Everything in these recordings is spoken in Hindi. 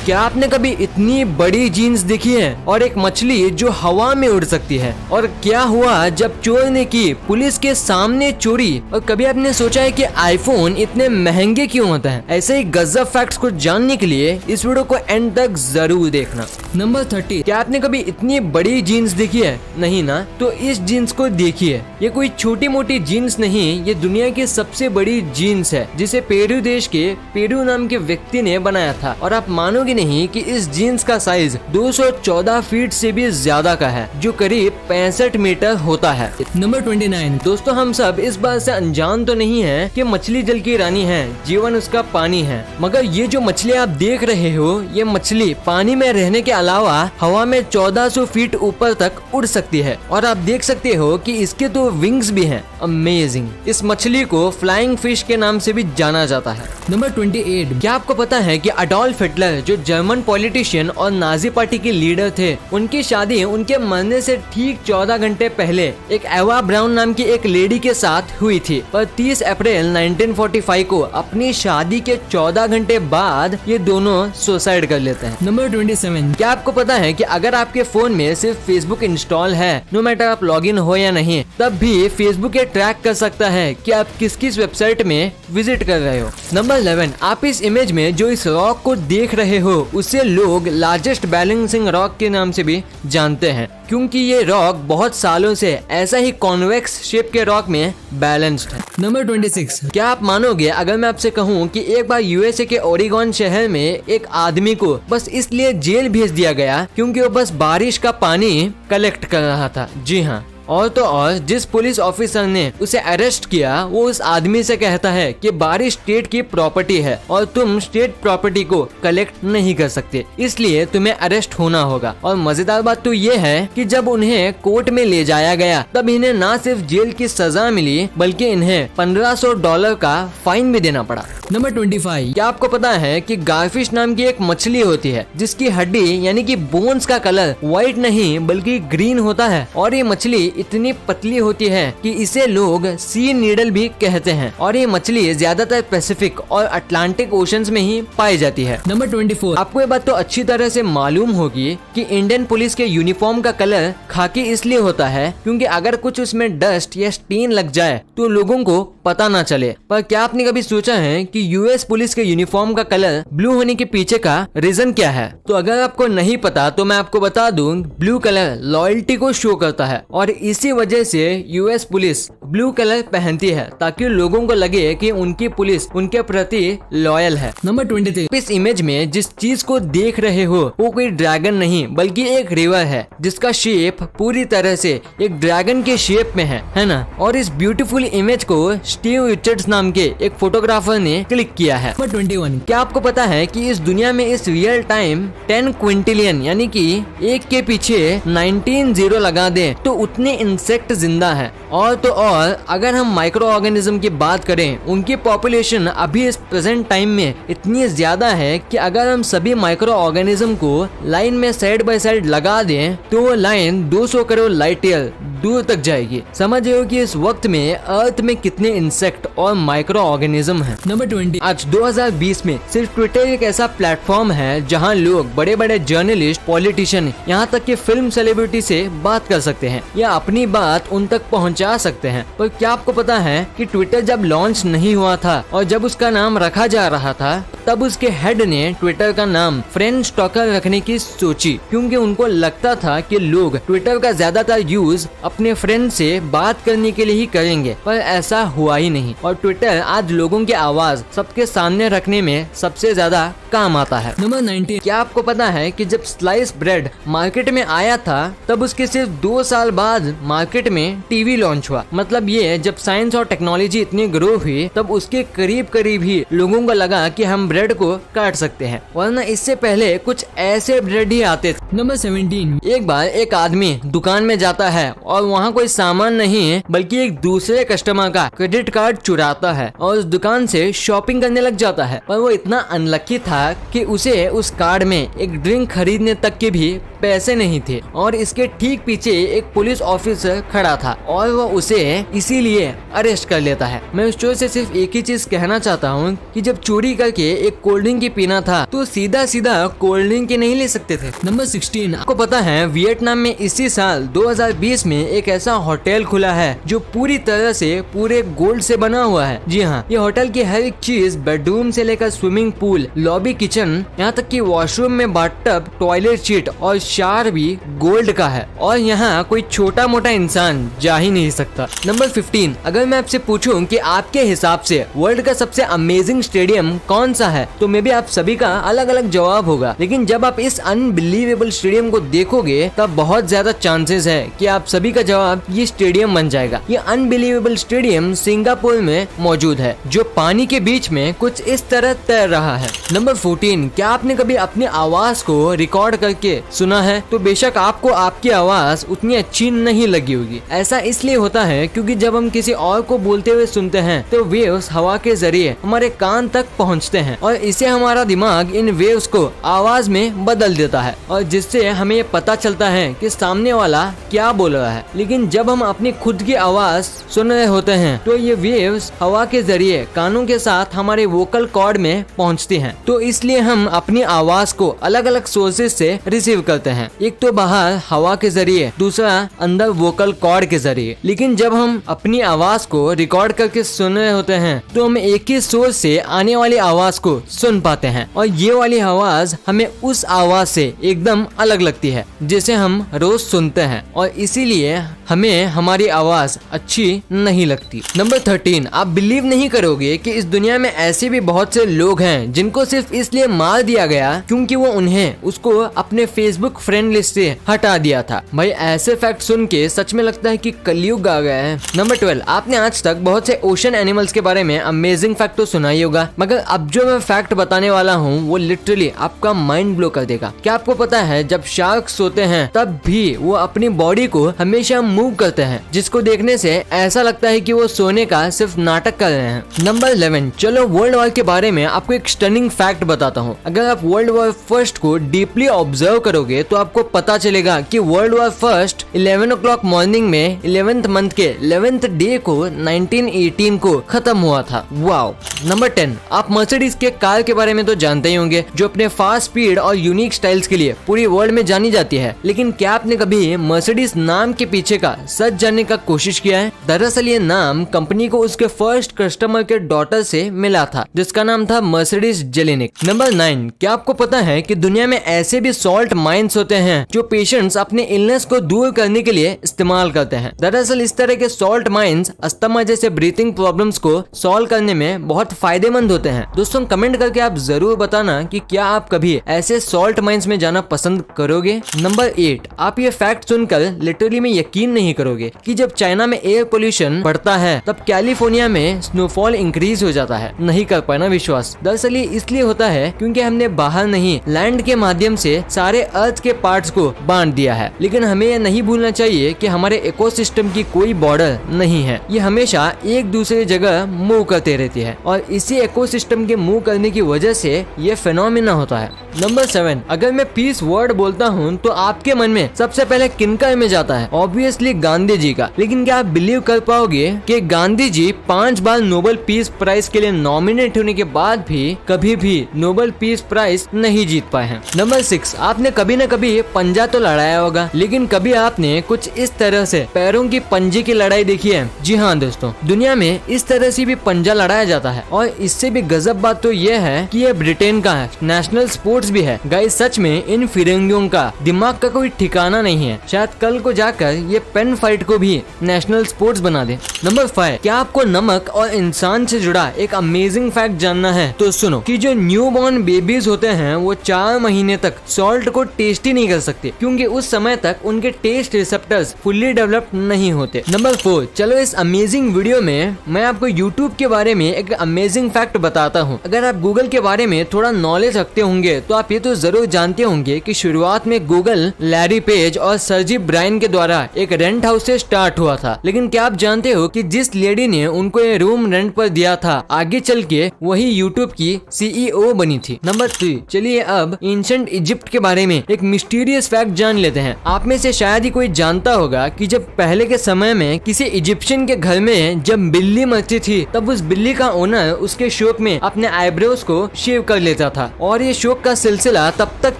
क्या आपने कभी इतनी बड़ी जीन्स देखी है और एक मछली जो हवा में उड़ सकती है? और क्या हुआ जब चोर ने की पुलिस के सामने चोरी? और कभी आपने सोचा है कि आईफोन इतने महंगे क्यों होते हैं? ऐसे ही गजब फैक्ट्स को जानने के लिए इस वीडियो को एंड तक जरूर देखना। नंबर 30, क्या आपने कभी इतनी बड़ी जीन्स देखी है? नहीं ना? तो इस जीन्स को देखिए। ये कोई छोटी मोटी जीन्स नहीं, ये दुनिया की सबसे बड़ी जीन्स है जिसे पेरू देश के पेरू नाम के व्यक्ति ने बनाया था। और आप मानोगे नहीं कि इस जीन्स का साइज 214 फीट से भी ज्यादा का है, जो करीब 65 मीटर होता है। नंबर 29, दोस्तों हम सब इस बात से अनजान तो नहीं है कि मछली जल की रानी है, जीवन उसका पानी है। मगर ये जो मछली आप देख रहे हो, ये मछली पानी में रहने के अलावा हवा में 1400 फीट ऊपर तक उड़ सकती है। और आप देख सकते हो कि इसके तो विंग्स भी हैं। अमेजिंग। इस मछली को फ्लाइंग फिश के नाम से भी जाना जाता है। नंबर 28, क्या आपको पता है कि अडोल्फ हिटलर जो जर्मन पॉलिटिशियन और नाजी पार्टी के लीडर थे, उनकी शादी उनके मरने से ठीक 14 घंटे पहले एक एवा ब्राउन नाम की एक लेडी के साथ हुई थी। पर 30 अप्रैल 1945 को अपनी शादी के 14 घंटे बाद ये दोनों सुसाइड कर लेते हैं। नंबर 27, क्या आपको पता है कि अगर आपके फोन में सिर्फ फेसबुक इंस्टॉल है, नो मैटर आप लॉगिन हो या नहीं, तब भी फेसबुक ये ट्रैक कर सकता है कि आप किस किस वेबसाइट में विजिट कर रहे हो। नंबर 11, आप इस इमेज में जो इस रॉक को देख रहे हो, उसे लोग लार्जेस्ट बैलेंसिंग रॉक के नाम से भी जानते हैं, क्योंकि ये रॉक बहुत सालों से ऐसा ही कॉन्वेक्स शेप के रॉक में बैलेंस्ड है। नंबर 26, क्या आप मानोगे अगर मैं आपसे कहूँ कि एक बार यूएसए के ओरेगॉन शहर में एक आदमी को बस इसलिए जेल भेज दिया गया क्योंकि वो बस बारिश का पानी कलेक्ट कर रहा था। जी हाँ, और तो और जिस पुलिस ऑफिसर ने उसे अरेस्ट किया, वो उस आदमी से कहता है कि बारिश स्टेट की प्रॉपर्टी है और तुम स्टेट प्रॉपर्टी को कलेक्ट नहीं कर सकते, इसलिए तुम्हें अरेस्ट होना होगा। और मजेदार बात तो ये है कि जब उन्हें कोर्ट में ले जाया गया, तब इन्हें न सिर्फ जेल की सजा मिली, बल्कि इन्हें $1500 का फाइन भी देना पड़ा। नंबर 25, क्या आपको पता है कि गारफिश नाम की एक मछली होती है जिसकी हड्डी यानी कि बोन्स का कलर व्हाइट नहीं बल्कि ग्रीन होता है। और ये मछली इतनी पतली होती है कि इसे लोग सी नीडल भी कहते हैं। और ये मछली ज्यादातर पैसिफिक और अटलांटिक ओशंस में ही पाई जाती है। नंबर 24, आपको ये बात तो अच्छी तरह से मालूम होगी कि इंडियन पुलिस के यूनिफॉर्म का कलर खाकी इसलिए होता है क्योंकि अगर कुछ उसमें डस्ट या स्टेन लग जाए तो लोगों को पता ना चले। पर क्या आपने कभी सोचा है कि यूएस पुलिस के यूनिफॉर्म का कलर ब्लू होने के पीछे का रीजन क्या है? तो अगर आपको नहीं पता तो मैं आपको बता दूं, ब्लू कलर लॉयल्टी को शो करता है और इसी वजह से यूएस पुलिस ब्लू कलर पहनती है ताकि लोगों को लगे कि उनकी पुलिस उनके प्रति लॉयल है। नंबर 23, इस इमेज में जिस चीज को देख रहे हो वो कोई ड्रैगन नहीं बल्कि एक रिवर है जिसका शेप पूरी तरह से एक ड्रैगन के शेप में है ना? और इस ब्यूटीफुल इमेज को स्टीव रिचर्ड्स नाम के एक फोटोग्राफर ने क्लिक किया है। नंबर 21, क्या आपको पता है कि इस दुनिया में इस रियल टाइम 10 क्विंटिलियन यानी कि एक के पीछे 19 जीरो लगा दे तो उतने इंसेक्ट जिंदा है। और तो और अगर हम माइक्रो ऑर्गेनिज्म की बात करें, उनकी पॉपुलेशन अभी इस प्रेजेंट टाइम में इतनी ज्यादा है कि अगर हम सभी माइक्रो ऑर्गेनिज्म को लाइन में साइड बाय साइड लगा दें तो वो लाइन 200 करोड़ लाइट ईयर दूर तक जाएगी। समझ रहे हो कि इस वक्त में अर्थ में कितने इंसेक्ट और माइक्रो ऑर्गेनिज्म हैं। नंबर 20, आज 2020 में सिर्फ ट्विटर एक ऐसा प्लेटफॉर्म है जहां लोग बड़े बड़े जर्नलिस्ट, पॉलिटिशियन, यहाँ तक कि फिल्म सेलिब्रिटी से बात कर सकते हैं या अपनी बात उन तक पहुंचा सकते हैं। पर क्या आपको पता है कि ट्विटर जब लॉन्च नहीं हुआ था और जब उसका नाम रखा जा रहा था, तब उसके हेड ने ट्विटर का नाम फ्रेंड स्टॉकर रखने की सोची, क्योंकि उनको लगता था कि लोग ट्विटर का ज्यादातर यूज अपने फ्रेंड से बात करने के लिए ही करेंगे। पर ऐसा हुआ ही नहीं और ट्विटर आज लोगों की आवाज सबके सामने रखने में सबसे ज्यादा काम आता है। नंबर 19, क्या आपको पता है कि जब स्लाइस ब्रेड मार्केट में आया था तब उसके सिर्फ 2 साल बाद मार्केट में टीवी लॉन्च हुआ। मतलब ये जब साइंस और टेक्नोलॉजी इतनी ग्रो हुई तब उसके करीब करीब ही लोगों को लगा कि हम ब्रेड को काट सकते हैं, वरना इससे पहले कुछ ऐसे ब्रेड ही आते थे। नंबर 17, एक बार एक आदमी दुकान में जाता है और वहाँ कोई सामान नहीं है बल्कि एक दूसरे कस्टमर का क्रेडिट कार्ड चुराता है और उस दुकान से शॉपिंग करने लग जाता है। पर वो इतना अनलकी था कि उसे उस कार्ड में एक ड्रिंक खरीदने तक के भी पैसे नहीं थे और इसके ठीक पीछे एक पुलिस ऑफिसर खड़ा था और वो उसे इसीलिए अरेस्ट कर लेता है। मैं उस चोर से सिर्फ एक ही चीज कहना चाहता हूँ कि जब चोरी करके एक कोल्ड ड्रिंक की पीना था तो सीधा सीधा कोल्ड ड्रिंक नहीं ले सकते थे। नंबर 16, आपको पता है वियतनाम में इसी साल 2020 में एक ऐसा होटल खुला है जो पूरी तरह से पूरे गोल्ड से बना हुआ है। जी हाँ, ये होटल की हर एक चीज, बेडरूम से लेकर स्विमिंग पूल, लॉबी, किचन, यहाँ तक कि वॉशरूम में बाथटब, टॉयलेट सीट और शावर भी गोल्ड का है और यहाँ कोई छोटा मोटा इंसान जा ही नहीं सकता। नंबर 15, अगर मैं आपसे पूछूं कि आपके हिसाब से वर्ल्ड का सबसे अमेजिंग स्टेडियम कौन सा है तो मे बी आप सभी का अलग अलग जवाब होगा, लेकिन जब आप इस अनबिलीवेबल स्टेडियम को देखोगे तब बहुत ज्यादा चांसेस है कि आप सभी का जवाब ये स्टेडियम बन जाएगा। ये अनबिलीवेबल स्टेडियम सिंगापुर में मौजूद है जो पानी के बीच में कुछ इस तरह तैर रहा है। नंबर 14, क्या आपने कभी अपनी आवाज को रिकॉर्ड करके सुना है? तो बेशक आपको आपकी आवाज उतनी अच्छी नहीं लगी होगी। ऐसा इसलिए होता है क्योंकि जब हम किसी और को बोलते हुए सुनते हैं तो वेव्स हवा के जरिए हमारे कान तक पहुंचते हैं और इसे हमारा दिमाग इन वेव्स को आवाज में बदल देता है और जिससे हमें ये पता चलता है कि सामने वाला क्या बोल रहा है। लेकिन जब हम अपनी खुद की आवाज सुन रहे होते हैं तो ये वेव्स हवा के जरिए कानों के साथ हमारे वोकल कॉर्ड में पहुंचती हैं। तो इसलिए हम अपनी आवाज को अलग अलग सोर्सेज से रिसीव करते हैं, एक तो बाहर हवा के जरिए, दूसरा अंदर वोकल कॉर्ड के जरिए। लेकिन जब हम अपनी आवाज को रिकॉर्ड करके सुन रहे होते हैं तो हम एक ही सोर्स से आने वाली आवाज को सुन पाते हैं और ये वाली आवाज हमें उस आवाज से एकदम अलग लगती है जिसे हम रोज सुनते हैं और इसीलिए हमें हमारी आवाज अच्छी नहीं लगती। नंबर 13, आप बिलीव नहीं करोगे कि इस दुनिया में ऐसे भी बहुत से लोग हैं जिनको सिर्फ इसलिए मार दिया गया क्योंकि वो उन्हें उसको अपने फेसबुक फ्रेंड लिस्ट से हटा दिया था। भाई ऐसे फैक्ट सुन के सच में लगता है कि कलयुग आ गया है। नंबर 12, आपने आज तक बहुत से ओशन एनिमल्स के बारे में अमेजिंग फैक्ट तो सुना ही होगा, मगर अब जो मैं फैक्ट बताने वाला हूँ वो लिटरली आपका माइंड ब्लो कर देगा। क्या आपको पता है जब शार्क सोते हैं तब भी वो अपनी बॉडी को हमेशा मूव करते हैं, जिसको देखने से ऐसा लगता है कि वो सोने का सिर्फ नाटक कर रहे हैं। नंबर 11, चलो वर्ल्ड वॉर के बारे में आपको एक स्टनिंग फैक्ट बताता हूँ। अगर आप वर्ल्ड वॉर फर्स्ट को डीपली ऑब्जर्व करोगे तो आपको पता चलेगा कि world war first 11 o'clock morning में 11th मंथ के 11th डे को 1918 को खत्म हुआ था। वाओ। नंबर 10, आप मर्सिडीज के कार के बारे में तो जानते ही होंगे जो अपने फास्ट स्पीड और यूनिक स्टाइल्स के लिए पूरी वर्ल्ड में जानी जाती है। लेकिन क्या आपने कभी मर्सिडीज नाम के पीछे का सच जानने का कोशिश किया है? दरअसल ये नाम कंपनी को उसके फर्स्ट कस्टमर के डॉटर से मिला था जिसका नाम था मर्सिडीज जेलेनिक। नंबर 9, क्या आपको पता है कि दुनिया में ऐसे भी सॉल्ट माइंस होते हैं जो पेशेंट्स अपने इलनेस को दूर करने के लिए इस्तेमाल करते हैं। दरअसल इस तरह के सॉल्ट माइंस अस्थमा जैसे ब्रीथिंग प्रॉब्लम्स को सॉल्व करने में बहुत फायदेमंद होते हैं। दोस्तों कमेंट करके आप जरूर बताना कि क्या आप कभी ऐसे सॉल्ट माइंस में जाना पसंद करोगे। नंबर 8, आप ये फैक्ट सुनकर लिटरली में यकीन नहीं करोगे कि जब चाइना में एयर पोल्यूशन बढ़ता है तब कैलिफोर्निया में स्नोफॉल इंक्रीज हो जाता है। नहीं कर पाना विश्वास। दरअसल ये इसलिए होता है क्योंकि हमने बाहर नहीं लैंड के माध्यम से सारे अर्थ के पार्ट्स को बांट दिया है। लेकिन हमें यह नहीं भूलना चाहिए कि हमारे इकोसिस्टम की कोई बॉर्डर नहीं है, ये हमेशा एक दूसरे जगह मूव करते रहती है और इसी इकोसिस्टम के मूव करने की वजह से ये फिनोमिना होता है। नंबर 7, अगर मैं पीस वर्ड बोलता हूँ तो आपके मन में सबसे पहले किनका इमेज आता है? ऑब्वियसली गांधी जी का। लेकिन क्या आप बिलीव कर पाओगे कि गांधी जी 5 बार नोबेल पीस प्राइज के लिए नॉमिनेट होने के बाद भी कभी भी नोबेल पीस प्राइज नहीं जीत पाए हैं। नंबर 6, आपने कभी न कभी पंजा तो लड़ाया होगा, लेकिन कभी आपने कुछ इस तरह से पैरों की पंजे की लड़ाई देखी है? जी हाँ दोस्तों, दुनिया में इस तरह से भी पंजा लड़ाया जाता है और इससे भी गजब बात तो ये है कि ये ब्रिटेन का है, नेशनल स्पोर्ट्स भी है। गाइस सच में इन फिरंगियों का दिमाग का कोई ठिकाना नहीं है। शायद कल को जाकर ये पेन फाइट को भी नेशनल स्पोर्ट्स बना दे। नंबर 5, क्या आपको नमक और इंसान से जुड़ा एक अमेजिंग फैक्ट जानना है? तो सुनो कि जो न्यू बॉर्न बेबीज होते हैं वो 4 महीने तक सॉल्ट को टेस्ट ही नहीं कर सकते क्योंकि उस समय तक उनके टेस्ट रिसेप्टर्स फुल्ली डेवलप नहीं होते। नंबर 4, चलो इस अमेजिंग वीडियो में मैं आपको यूट्यूब के बारे में एक अमेजिंग फैक्ट बताता हूँ। अगर आप गूगल के बारे में थोड़ा नॉलेज रखते होंगे तो आप ये तो जरूर जानते होंगे कि शुरुआत में गूगल लैरी पेज और सर्जी ब्रायन के द्वारा एक रेंट हाउस से स्टार्ट हुआ था। लेकिन क्या आप जानते हो कि जिस लेडी ने उनको ये रूम रेंट पर दिया था आगे चल के वही यूट्यूब की CEO बनी थी। नंबर 3, चलिए अब एंशिएंट इजिप्ट के बारे में एक मिस्टीरियस फैक्ट जान लेते हैं। आप में से शायद ही कोई जानता होगा कि जब पहले के समय में किसी इजिप्शियन के घर में जब बिल्ली मरती थी तब उस बिल्ली का ओनर उसके शौक में अपने आईब्रोज को शेव कर लेता था और ये शौक का सिलसिला तब तक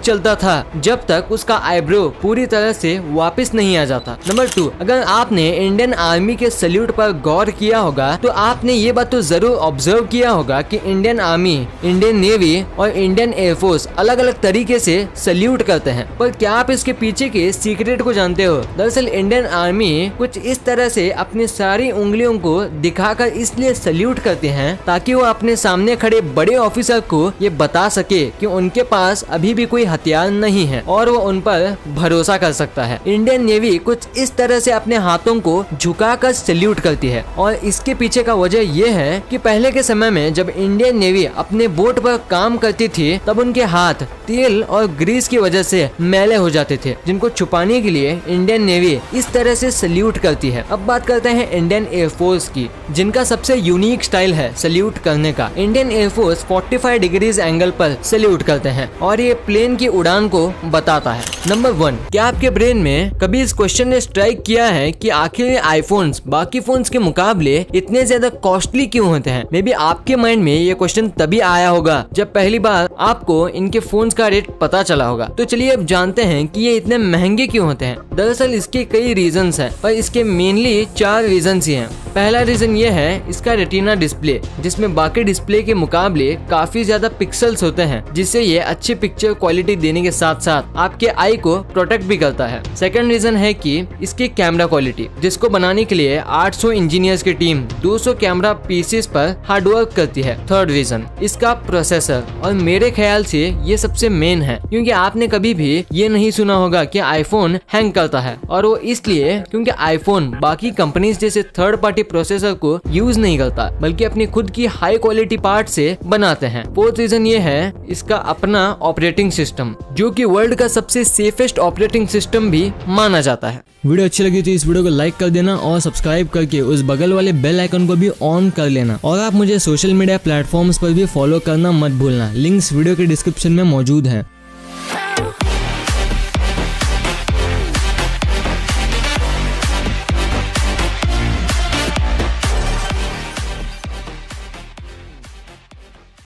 चलता था जब तक उसका आईब्रो पूरी तरह से वापस नहीं आ जाता। नंबर 2, अगर आपने इंडियन आर्मी के सल्यूट पर गौर किया होगा तो आपने ये बात तो जरूर ऑब्जर्व किया होगा कि इंडियन आर्मी, इंडियन नेवी और इंडियन एयरफोर्स अलग अलग तरीके से सल्यूट करते हैं। पर क्या आप इसके पीछे के सीक्रेट को जानते हो? दरअसल इंडियन आर्मी कुछ इस तरह से अपनी सारी उंगलियों को दिखाकर इसलिए सल्यूट करते हैं ताकि वो अपने सामने खड़े बड़े ऑफिसर को ये बता सके कि उनके पास अभी भी कोई हथियार नहीं है और वो उन पर भरोसा कर सकता है। इंडियन नेवी कुछ इस तरह से अपने हाथों को झुकाकर सल्यूट करती है और इसके पीछे का वजह यह है कि पहले के समय में जब इंडियन नेवी अपने बोट पर काम करती थी तब उनके हाथ तेल और ग्रीस की वजह से मैले हो जाते थे, जिनको छुपाने के लिए इंडियन नेवी इस तरह से सल्यूट करती है। अब बात करते हैं इंडियन एयरफोर्स की, जिनका सबसे यूनिक स्टाइल है सल्यूट करने का। इंडियन एयरफोर्स 45 डिग्रीज एंगल पर सल्यूट करते हैं और ये प्लेन की उड़ान को बताता है। नंबर 1, क्या आपके ब्रेन में कभी इस क्वेश्चन ने स्ट्राइक किया है कि आखिर आईफोन्स बाकी फोन्स के मुकाबले इतने ज्यादा कॉस्टली क्यों होते हैं? मे बी आपके माइंड में ये क्वेश्चन तभी आया होगा जब पहली बार आपको इनके फोन्स का रेट पता चला होगा। तो चलिए अब जानते हैं कि ये इतने महंगे क्यों होते हैं। दरअसल इसके कई रीजंस हैं, पर इसके मेनली 4 रीजंस ही हैं। पहला रीजन ये है इसका रेटिना डिस्प्ले, जिसमें बाकी डिस्प्ले के मुकाबले काफी ज्यादा पिक्सल्स होते हैं, जिससे ये अच्छी पिक्चर क्वालिटी देने के साथ साथ आपके आई को प्रोटेक्ट भी करता है। सेकंड रीजन है कि इसकी कैमरा क्वालिटी, जिसको बनाने के लिए 800 इंजीनियर्स की टीम 200 कैमरा पीसेस पर हार्डवर्क करती है। थर्ड रीजन इसका प्रोसेसर, और मेरे ख्याल से ये सबसे मेन है, क्योंकि आपने कभी भी ये नहीं सुना होगा कि आईफोन हैंग करता है, और वो इसलिए क्योंकि आईफोन बाकी कंपनीज जैसे थर्ड पार्टी प्रोसेसर को यूज नहीं करता, बल्कि अपनी खुद की हाई क्वालिटी पार्ट से बनाते हैं। फोर्थ रीजन ये है इसका अपना ऑपरेटिंग सिस्टम, जो कि वर्ल्ड का सबसे सेफेस्ट ऑपरेटिंग सिस्टम भी माना जाता है। वीडियो अच्छी लगी तो इस वीडियो को लाइक कर देना और सब्सक्राइब करके उस बगल वाले बेल आइकन को भी ऑन कर लेना, और आप मुझे सोशल मीडिया प्लेटफॉर्म्स पर भी फॉलो करना मत भूलना। लिंक्स वीडियो के डिस्क्रिप्शन में मौजूद है।